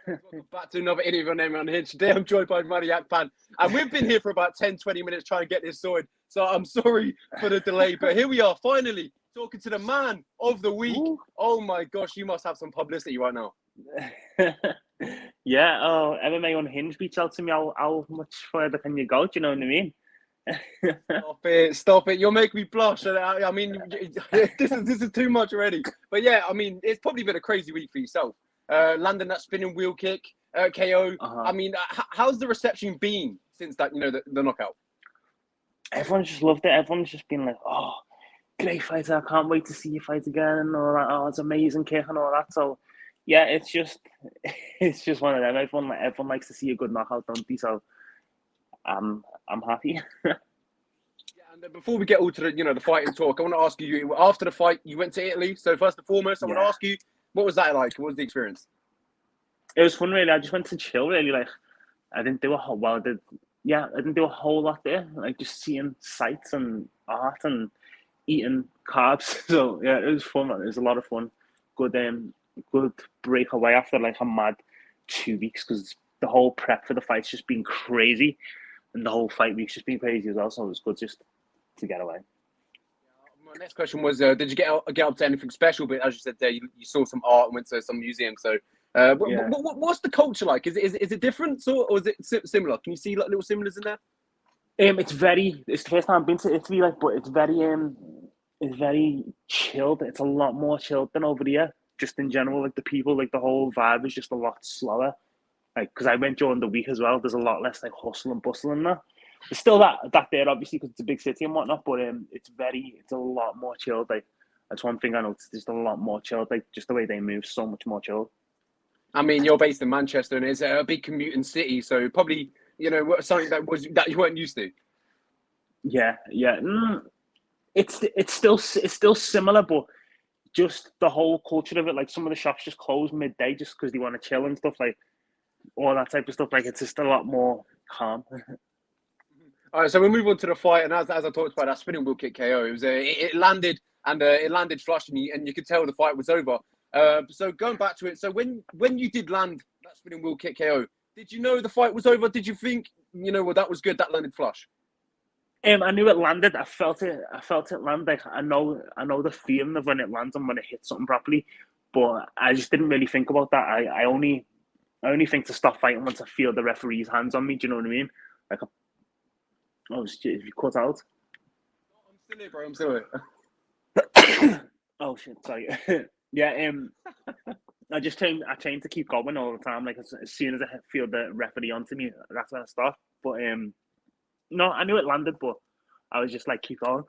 Welcome back to another interview on MMA.I. Today I'm joined by Manny Akpan, and we've been here for about 10, 20 minutes trying to get this sorted. So I'm sorry for the delay, but here we are finally talking to the man of the week. Ooh. Oh my gosh, you must have some publicity right now. Yeah, oh, MMA.Unhinged reached out to me. How much further can you go? Do you know what I mean? Stop it! You'll make me blush. I mean, this is too much already. But yeah, I mean, it's probably been a crazy week for yourself. Landing that spinning wheel kick, KO. I mean, how's the reception been since that? The knockout. Everyone's just loved it. Everyone's just been like, "Oh, great fighter! I can't wait to see you fight again." And all that. Oh, it's amazing kick and all that. So, yeah, it's just one of them. Everyone likes to see a good knockout, don't they? So, I'm happy. And before we get all to the fighting talk, I want to ask you, after the fight, you went to Italy. So first and foremost, I want to ask you, what was that like? What was the experience? It was fun, really. I just went to chill, really. Like, I didn't do a whole lot there. Like, just seeing sights and art and eating carbs. So yeah, it was fun, man. It was a lot of fun. Good breakaway after like a mad 2 weeks, because the whole prep for the fight's just been crazy, and the whole fight week's just been crazy as well. So it was good just to get away. My next question was, did you get up to anything special? But as you said there, you saw some art and went to some museum. So what's the culture like? Is it different or is it similar? Can you see like little similars in there? It's the first time I've been to Italy, like, but it's very chilled. It's a lot more chilled than over here, just in general. Like, the people, like, the whole vibe is just a lot slower. Like, because I went during the week as well, there's a lot less like hustle and bustle in there. There's still that there, obviously, because it's a big city and whatnot, but it's a lot more chilled. Like, that's one thing I noticed. It's a lot more chilled. Like, just the way they move, so much more chilled. I mean, you're based in Manchester, and it's a big commuting city, so probably something that you weren't used to. Yeah. It's still similar, but just the whole culture of it. Like, some of the shops just close midday just because they want to chill and stuff, like all that type of stuff. Like, it's just a lot more calm. All right, so we'll move on to the fight, and as I talked about that spinning wheel kick KO, it landed, and it landed flush, and you could tell the fight was over. So going back to it, so when you did land that spinning wheel kick KO, did you know the fight was over? Did you think well, that was good, that landed flush? I knew it landed. I felt it land. Like, I know the feeling of when it lands and when it hits something properly, but I just didn't really think about that. I only think to stop fighting once I feel the referee's hands on me. Do you know what I mean? Like, oh shit! If you cut out. I'm still here, bro. I'm still here. Oh shit! Sorry. Yeah. I train to keep going all the time. Like, as soon as I feel the referee onto me, that's when I stop. But no, I knew it landed, but I was just like, keep going.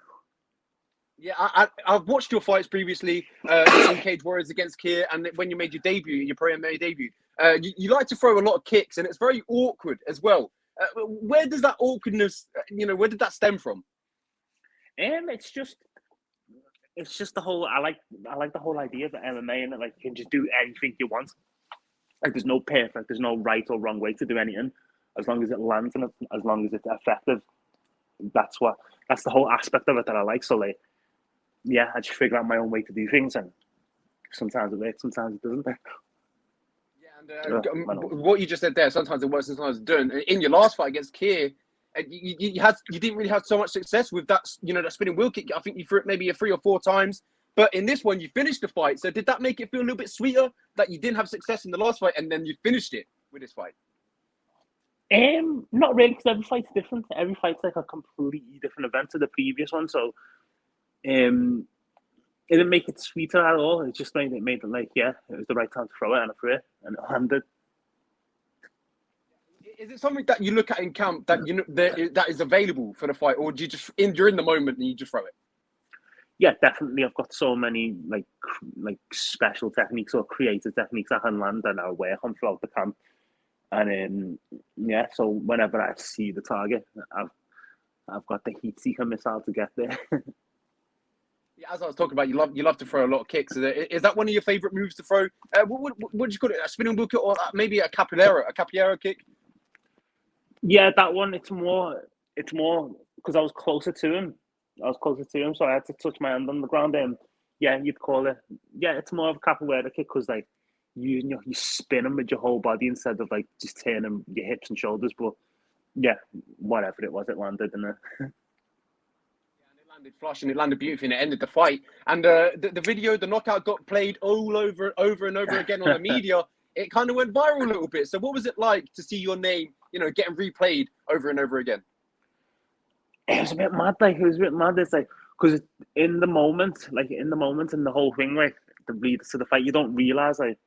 Yeah, I've watched your fights previously in Cage Warriors against Kier, and when you made your debut, your pro MMA debut, you like to throw a lot of kicks, and it's very awkward as well. Where does that awkwardness, where did that stem from? It's just the whole. I like the whole idea of MMA, and like, you can just do anything you want. Like, there's no right or wrong way to do anything, as long as it lands and as long as it's effective. That's the whole aspect of it that I like. So, like, yeah, I just figure out my own way to do things, and sometimes it works, sometimes it doesn't. Yeah, and what you just said there, sometimes it works, sometimes it doesn't. In your last fight against Kier, you didn't really have so much success with that, that spinning wheel kick. I think you threw it maybe 3 or 4 times, but in this one you finished the fight. So did that make it feel a little bit sweeter that you didn't have success in the last fight and then you finished it with this fight? Not really, because every fight's different. Every fight's like a completely different event to the previous one. So, it didn't make it sweeter at all. It just made it like, yeah, it was the right time to throw it, and I threw it, and it landed. Is it something that you look at in camp that that is available for the fight, or do you just during the moment and you just throw it? Yeah, definitely. I've got so many like special techniques or creative techniques I can land and I work on throughout the camp. And yeah, so whenever I see the target, I've got the heat seeker missile to get there. Yeah, as I was talking about, you love to throw a lot of kicks. Is that one of your favorite moves to throw? What do you call it? A spinning wheel kick, or maybe a capoeira kick? Yeah, that one. It's more because I was closer to him. So I had to touch my hand on the ground. Yeah, you'd call it. Yeah, it's more of a capoeira kick because, like, you spin them with your whole body instead of like just turning your hips and shoulders. But yeah, whatever it was, it landed in it. It landed flush and it landed beautifully and it ended the fight. And the video, the knockout got played all over and over again on the media. It kind of went viral a little bit. So what was it like to see your name, getting replayed over and over again? It was a bit mad. It's like, because in the moment and the whole thing, like the lead to the fight, you don't realize like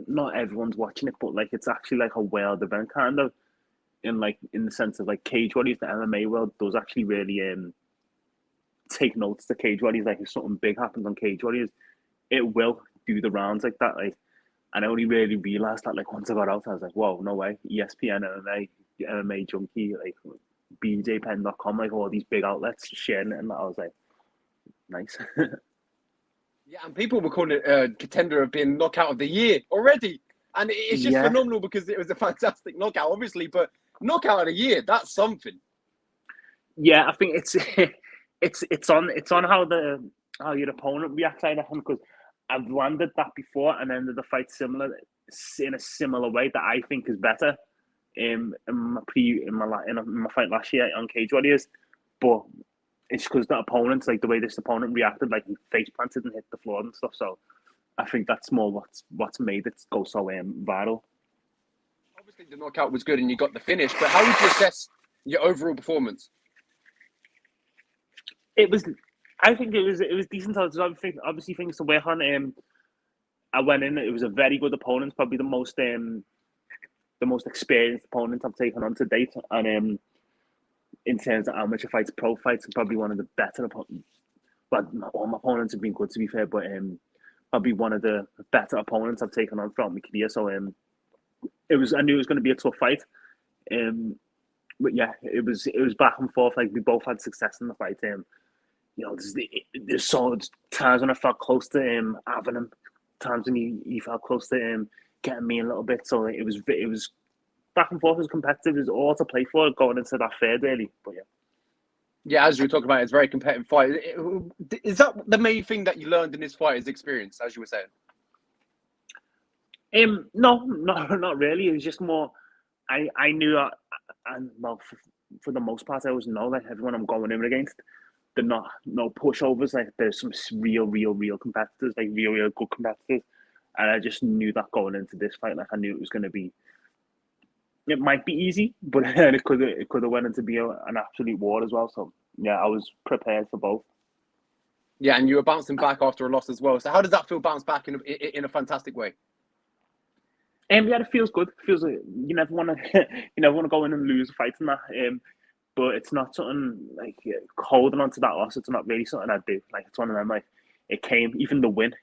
not everyone's watching it, but like it's actually like a world event kind of in the sense of like Cage Warriors, the MMA world does actually really take notes to Cage Warriors. Like if something big happens on Cage Warriors, it will do the rounds like that. Like, and I only really realized that like once I got out, I was like, whoa, no way. ESPN, MMA Junkie, like BJPen.com, like all these big outlets sharing it, and I was like, nice. Yeah, and people were calling it a contender of being knockout of the year already. And it's just phenomenal because it was a fantastic knockout, obviously, but knockout of the year, that's something. Yeah, I think it's on how your opponent reacts, I reckon, because I've landed that before and ended the fight in a similar way that I think is better in my fight last year on Cage Warriors, but it's because that opponent, like the way this opponent reacted, like he face planted and hit the floor and stuff. So I think that's more what's made it go so viral. Obviously, the knockout was good and you got the finish, but how would you assess your overall performance? I think it was decent. Obviously things to work on. I went in. It was a very good opponent, probably the most experienced opponent I've taken on to date, and in terms of amateur fights, pro fights, probably one of the better opponents. But all my opponents have been good, to be fair. But probably one of the better opponents I've taken on throughout my career. So I knew it was going to be a tough fight. But yeah, it was back and forth. Like we both had success in the fight. There's so times when I felt close to him having him, times when he felt close to him getting me a little bit. So it was back and forth. It was competitive. It was all to play for going into that third, really. But yeah. Yeah, as you were talking about, it's a very competitive fight. Is that the main thing that you learned in this fight is experience, as you were saying? No, not really. It was just more. I knew, and well, for the most part, I always know like everyone I'm going in against, they're not no pushovers. Like there's some real competitors, like real good competitors, and I just knew that going into this fight, like I knew it was going to be. It might be easy, but it could have went into be an absolute war as well. So yeah, I was prepared for both. Yeah, and you were bouncing back after a loss as well. So how does that feel? Bounce back in a fantastic way. Yeah, it feels good. It feels like you never want to go in and lose a fight in that. But it's not something like holding on to that loss. It's not really something I do. Like it's one of them. Like it came, even the win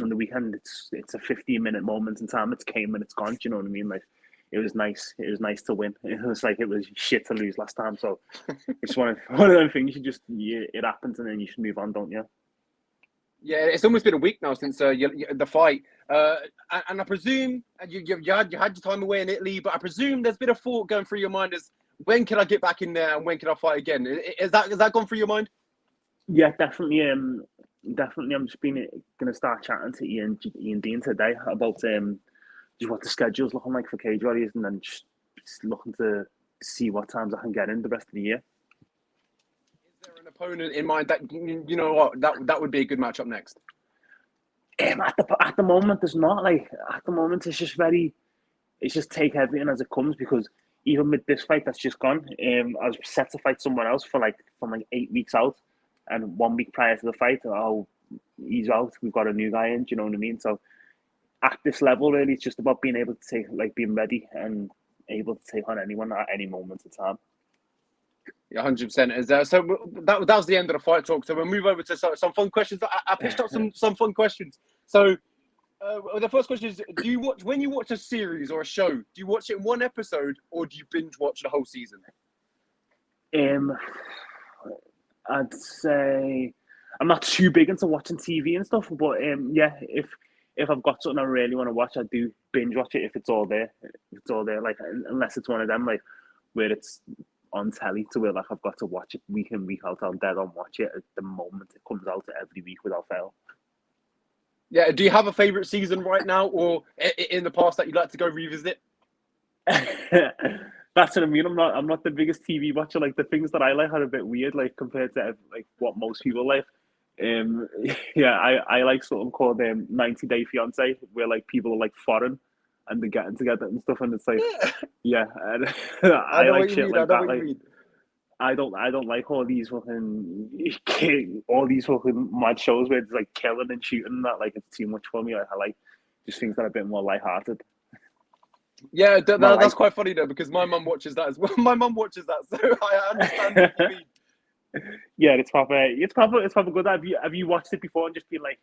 on the weekend. It's a 15-minute moment in time. It's came and it's gone. Do you know what I mean? Like it was nice. It was nice to win. It was like it was shit to lose last time. So it's one of them things. It happens and then you should move on, don't you? Yeah, it's almost been a week now since the fight, and I presume you had your time away in Italy, but I presume there's been a thought going through your mind as when can I get back in there and when can I fight again? Is that gone through your mind? Yeah, definitely. Definitely. I'm just gonna start chatting to Ian Dean today about just what the schedule's looking like for Cage Warriors, and then just looking to see what times I can get in the rest of the year. Is there an opponent in mind that you know what that would be a good matchup next? At the moment, there's not like at the moment. It's just take everything as it comes because even with this fight that's just gone, I was set to fight someone else from 8 weeks out, and 1 week prior to the fight, oh, he's out. We've got a new guy in. Do you know what I mean? So at this level, really, it's just about being able to being ready and able to take on anyone at any moment in time. Yeah, 100%. So that was the end of the fight talk. So we'll move over to some fun questions. I pitched up some fun questions. So the first question is: when you watch a series or a show? Do you watch it in one episode or do you binge watch the whole season? I'd say I'm not too big into watching TV and stuff, but yeah, if I've got something I really want to watch, I do binge watch it if it's all there. If it's all there, like unless it's one of them like where it's on telly to where like I've got to watch it week in week out. I'll dead on watch it at the moment it comes out every week without fail. Yeah. Do you have a favorite season right now, or in the past that you'd like to go revisit? That's what I mean. I'm not the biggest TV watcher. Like the things that I like are a bit weird, like compared to like what most people like. Um, yeah, I like something called 90 Day Fiance, where like people are like foreign and they're getting together and stuff, and it's like, Yeah. yeah, and I I know like what you shit mean. I like know that. what you Like mean. I don't like all these fucking mad shows where it's like killing and shooting and that. Like it's too much for me. Like, I like just things that are a bit more lighthearted. Yeah, My that's life, quite funny though, because my mum watches that as well. My mum watches that, so I understand what you mean. yeah, it's proper good. Have you watched it before and just been like,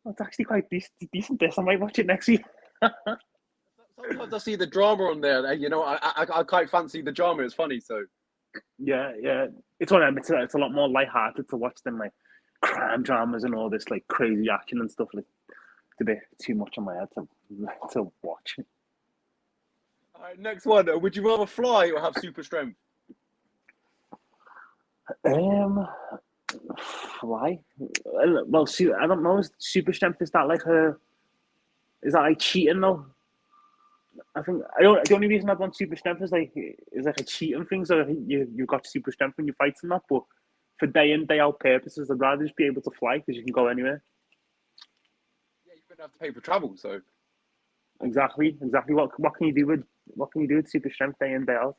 oh, it's actually quite decent. This I might watch it next week. Sometimes I see the drama on there, and I quite fancy the drama. It's funny, so Yeah, yeah. It's one of them. It's a lot more lighthearted to watch than like crime dramas and all this like crazy action and stuff. Like it's a bit too much on my head to watch. all right, next one. Would you rather fly or have super strength? Um, why? Well, see, I don't know. Is super strength, is that like cheating though? I think the only reason I want super strength is like a cheating thing. So you've got super strength when you fight and that, but for day in day out purposes, I'd rather just be able to fly because you can go anywhere. Yeah, you wouldn't have to pay for travel, so Exactly. What can you do with super strength day in day out?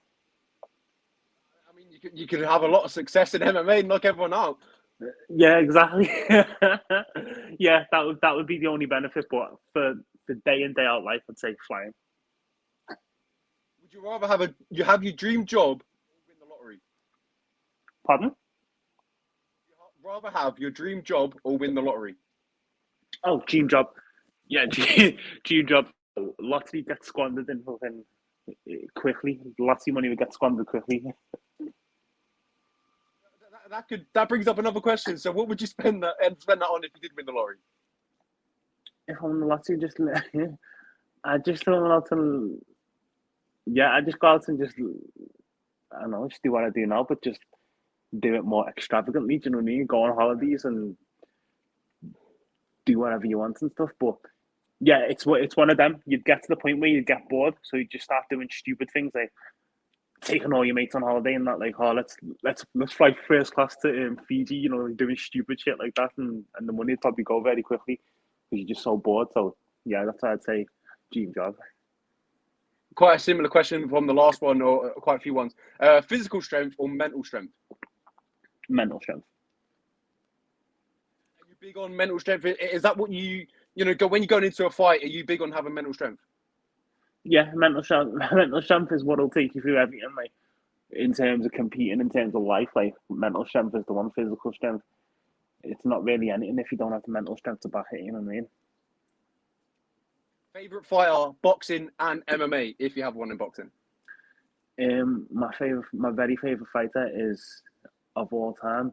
I mean, you could have a lot of success in MMA and knock everyone out. Yeah, exactly. Yeah, that would be the only benefit. But for day in day out life, I'd say flying. Would you rather have your dream job or win the lottery? Pardon? Rather have your dream job or win the lottery? Oh, dream job. Yeah, dream job. Lottery gets squandered in fucking quickly. Lots of money would get squandered quickly. That brings up another question. So, what would you spend that on if you did win the lottery? If I won the lottery, I just don't know how to. Yeah, I just go out and just I don't know, just do what I do now, but just do it more extravagantly. Do you know what I mean? Go on holidays and do whatever you want and stuff. But yeah, it's one of them. You'd get to the point where you get bored, so you just start doing stupid things like taking all your mates on holiday and that. Like, oh, let's fly first class to Fiji. Doing stupid shit like that, and the money would probably go very quickly because you're just so bored. So yeah, that's what I'd say. Dream job. Quite a similar question from the last one, or quite a few ones. Physical strength or mental strength? Mental strength. Are you big on mental strength? Is that what go when you're going into a fight? Are you big on having mental strength? Yeah, mental strength. Mental strength is what'll take you through everything. Like in terms of competing, in terms of life, like mental strength is the one. Physical strength, it's not really anything if you don't have the mental strength to back it. You know what I mean? Favorite fighter, boxing and MMA, if you have one in boxing. My very favorite fighter is of all time.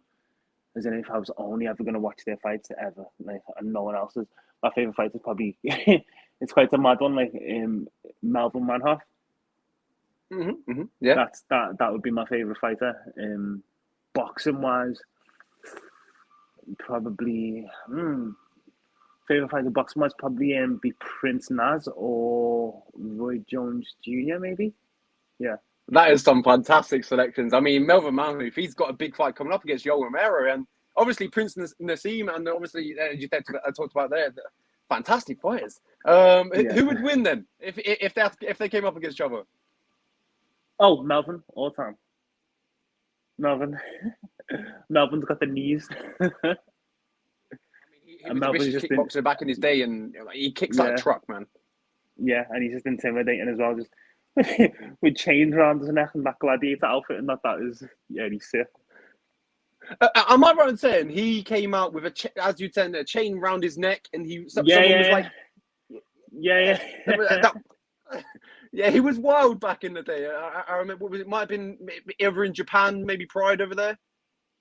As in, if I was only ever going to watch their fights ever, like, and no one else's, my favorite fighter is probably it's quite a mad one, like Melvin Manhoff. Yeah. That would be my favorite fighter. Boxing wise, probably favorite fighter boxing wise probably be Prince Naz or Roy Jones Jr. maybe. Yeah. That is some fantastic selections. I mean, Melvin Manhoef, he's got a big fight coming up against Yoel Romero, and obviously Prince Nassim, and obviously I talked about there, fantastic fighters. Yeah. Who would win then if they came up against each other? Oh, Melvin, all time. Melvin. Melvin's got the knees. I mean, he was a vicious kickboxer back in his day, and he kicks like a truck, man. Yeah, and he's just intimidating as well, just with chains around his neck and that gladiator outfit and that is, yeah, he's sick. Am I right in saying he came out with as you said, a chain around his neck, and someone was like, yeah. Yeah, he was wild back in the day. I remember it might have been either in Japan, maybe Pride over there.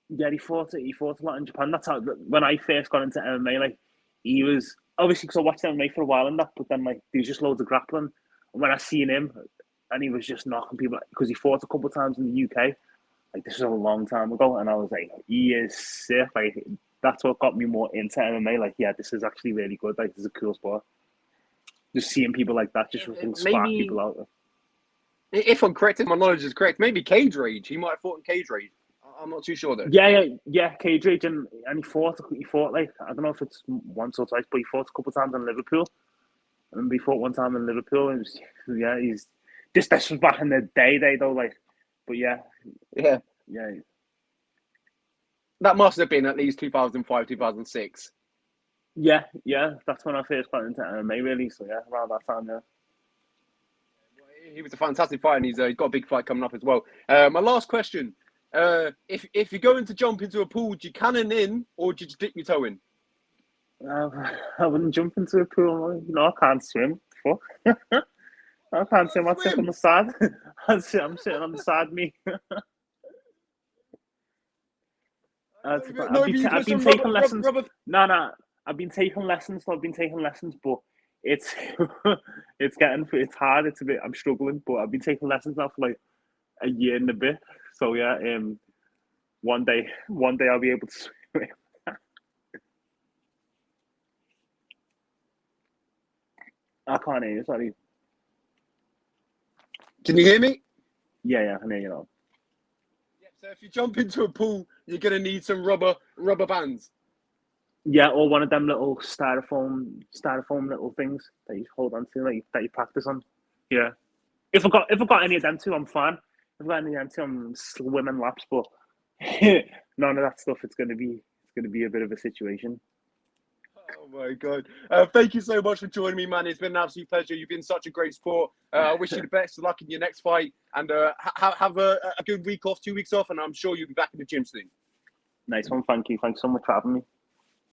Yeah, he fought a lot in Japan. That's how when I first got into MMA, like he was obviously because I watched MMA for a while and that, but then like there was just loads of grappling. And when I seen him, and he was just knocking people because he fought a couple of times in the UK. Like this was a long time ago, and I was like, he is sick. Like that's what got me more into MMA. Like, yeah, this is actually really good. Like, this is a cool sport. Just seeing people like that just fucking spark people out. If I'm correct, if my knowledge is correct, maybe Cage Rage. He might have fought in Cage Rage. I'm not too sure though. Yeah, Cage Rage, and he fought like, I don't know if it's once or twice, but he fought a couple of times in Liverpool. And he fought one time in Liverpool. And he's this was back in the day though, like, but yeah. That must have been at least 2005, 2006. Yeah, that's when I first got into MMA, really. So yeah, around that time, yeah. He was a fantastic fighter, and he's got a big fight coming up as well. My last question: if you're going to jump into a pool, do you cannon in or do you just dip your toe in? I wouldn't jump into a pool. You know, I can't swim. Fuck. I can't swim. I'd sit on the side. I'm sitting on the side, me. I've been taking lessons. No. I've been taking lessons. But it's it's hard. It's a bit. I'm struggling, but I've been taking lessons now for like a year and a bit. So yeah, one day I'll be able to swim. I can't hear you. Sorry. Can you hear me? Yeah, I can hear you now. So if you jump into a pool, you're gonna need some rubber bands. Yeah, or one of them little styrofoam little things that you hold on to, like that you practice on. Yeah. If I got any of them too, I'm fine. If I got any of them too, I'm swimming laps. But none of that stuff. It's gonna be a bit of a situation. Oh my God! Thank you so much for joining me, man. It's been an absolute pleasure. You've been such a great sport. I wish you the best of luck in your next fight, and have a good week off, 2 weeks off, and I'm sure you'll be back in the gym soon. Nice one. Thank you. Thanks so much for having me.